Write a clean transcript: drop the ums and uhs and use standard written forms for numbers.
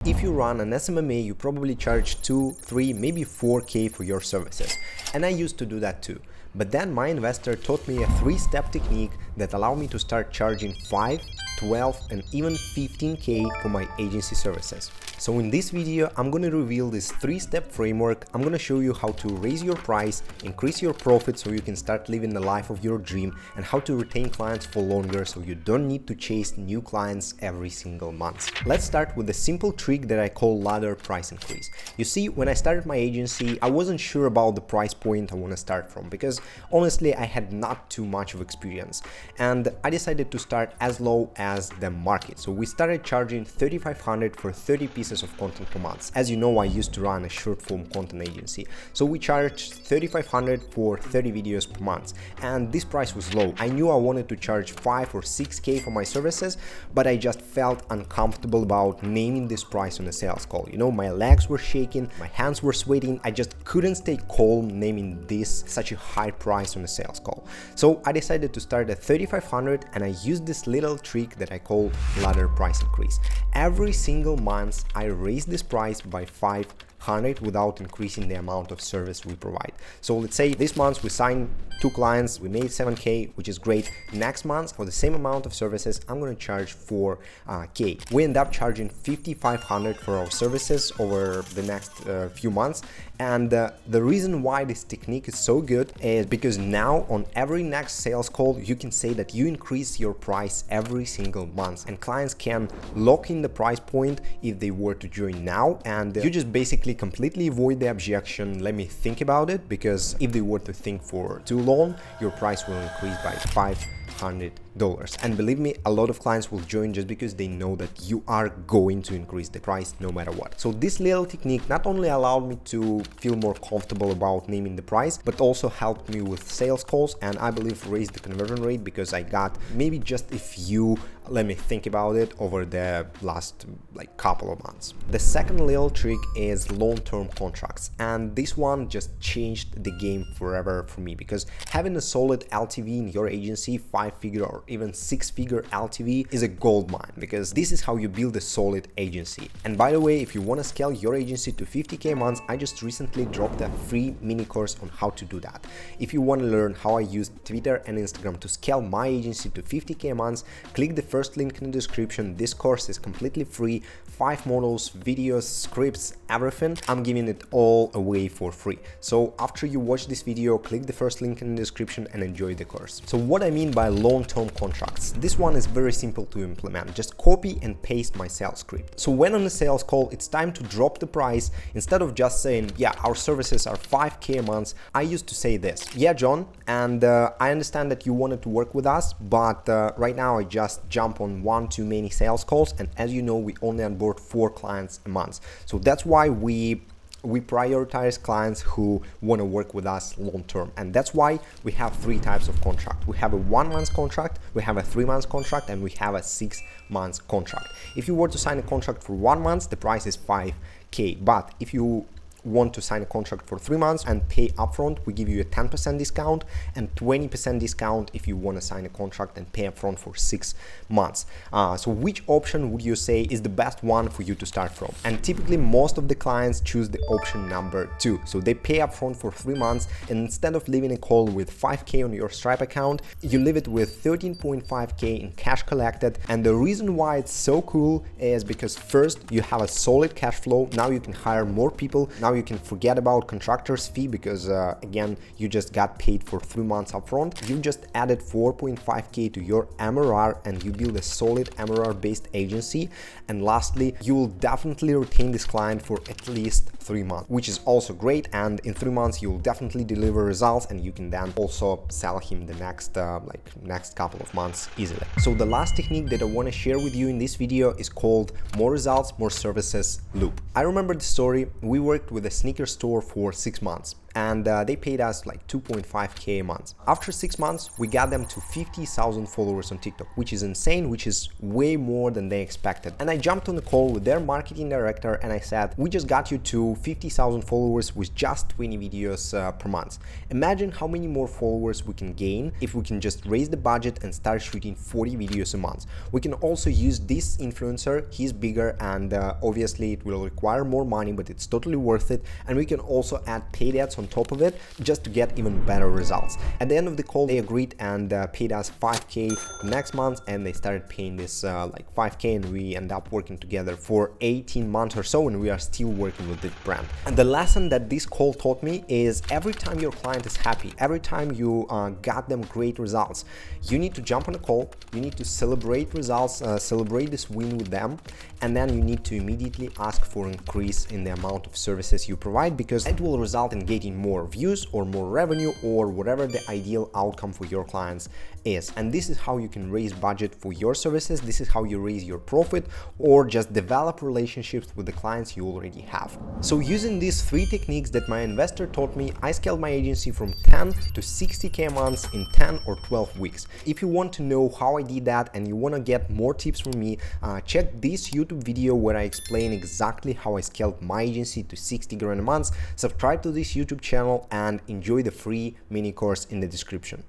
If you run an SMMa, you probably charge 2, 3, maybe 4K for your services. And I used to do that too. But then my investor taught me a 3-step technique that allowed me to start charging 5, 12 and even 15K for my agency services. So in this video, I'm gonna reveal this 3-step framework. I'm gonna show you how to raise your price, increase your profit so you can start living the life of your dream, and how to retain clients for longer so you don't need to chase new clients every single month. Let's start with a simple trick that I call ladder price increase. You see, when I started my agency, I wasn't sure about the price point I want to start from because honestly, I had not too much of experience, and I decided to start as low as the market. So we started charging $3,500 for 30 pieces of content per month. As you know, I used to run a short form content agency, so we charged $3,500 for 30 videos per month, and this price was low. I knew I wanted to charge 5 or 6K for my services, but I just felt uncomfortable about naming this price on a sales call. You know, my legs were shaking, my hands were sweating, I just couldn't stay calm naming this such a high price on a sales call. So I decided to start at $3,500, and I used this little trick that I call ladder price increase. Every single month I raise this price by 500 without increasing the amount of service we provide. So let's say this month we signed 2 clients, we made 7K, which is great. Next month, for the same amount of services, I'm going to charge 4K. We end up charging $5,500 for our services over the next few months. And the reason why this technique is so good is because now on every next sales call, you can say that you increase your price every single month, and clients can lock in the price point if they were to join now, and you just basically completely avoid the objection, let me think about it, because if they were to think for too long, your price will increase by $500. And believe me, a lot of clients will join just because they know that you are going to increase the price no matter what. So this little technique not only allowed me to feel more comfortable about naming the price, but also helped me with sales calls, and I believe raised the conversion rate because I got maybe just a few let me think about it over the last couple of months. The second little trick is long-term contracts, and this one just changed the game forever for me, because having a solid LTV in your agency, 5-figure or even 6-figure LTV, is a gold mine, because this is how you build a solid agency. And by the way, if you want to scale your agency to 50K months, I just recently dropped a free mini course on how to do that. If you want to learn how I use Twitter and Instagram to scale my agency to 50K months, click the first link in the description. This course is completely free, 5 models, videos, scripts, everything. I'm giving it all away for free. So after you watch this video, click the first link in the description and enjoy the course. So what I mean by long-term contracts, this one is very simple to implement. Just copy and paste my sales script. So when on a sales call, it's time to drop the price, instead of just saying, yeah, our services are 5K a month, I used to say this: yeah, John, and I understand that you wanted to work with us, but right now I just jump on one too many sales calls, and as you know, we only onboard 4 clients a month. So that's why we prioritize clients who want to work with us long term, and that's why we have 3 types of contract. We have a 1-month contract, we have a 3-month contract, and we have a 6-month contract. If you were to sign a contract for 1 month, the price is 5K, but if you want to sign a contract for 3 months and pay upfront, we give you a 10% discount and 20% discount if you want to sign a contract and pay upfront for 6 months. So which option would you say is the best one for you to start from? And typically most of the clients choose the option number 2. So they pay upfront for 3 months, and instead of leaving a call with 5K on your Stripe account, you leave it with 13.5K in cash collected. And the reason why it's so cool is because first, you have a solid cash flow. Now you can hire more people. Now you can forget about contractor's fee because again, you just got paid for 3 months upfront. You just added 4.5K to your MRR, and you build a solid MRR based agency. And lastly, you will definitely retain this client for at least 3 months, which is also great. And in 3 months, you will definitely deliver results, and you can then also sell him the next couple of months easily. So the last technique that I want to share with you in this video is called more results, more services loop. I remember the story. We worked with a sneaker store for 6 months, and they paid us like 2.5k a month. After 6 months, we got them to 50,000 followers on TikTok, which is insane, which is way more than they expected. And I jumped on a call with their marketing director and I said, we just got you to 50,000 followers with just 20 videos per month. Imagine how many more followers we can gain if we can just raise the budget and start shooting 40 videos a month. We can also use this influencer, he's bigger and obviously it will require more money, but it's totally worth it. And we can also add paid ads on top of it just to get even better results. At the end of the call, they agreed and paid us 5k next month, and they started paying this like 5k, and we end up working together for 18 months or so, and we are still working with this brand. And the lesson that this call taught me is every time your client is happy, every time you got them great results, you need to jump on a call, you need to celebrate results, celebrate this win with them, and then you need to immediately ask for an increase in the amount of services you provide, because it will result in getting more views or more revenue or whatever the ideal outcome for your clients is. And this is how you can raise budget for your services. This is how you raise your profit or just develop relationships with the clients you already have. So using these 3 techniques that my investor taught me, I scaled my agency from 10 to 60k a month in 10 or 12 weeks. If you want to know how I did that and you want to get more tips from me, check this YouTube video where I explain exactly how I scaled my agency to 60 grand a month. Subscribe to this YouTube channel and enjoy the free mini course in the description.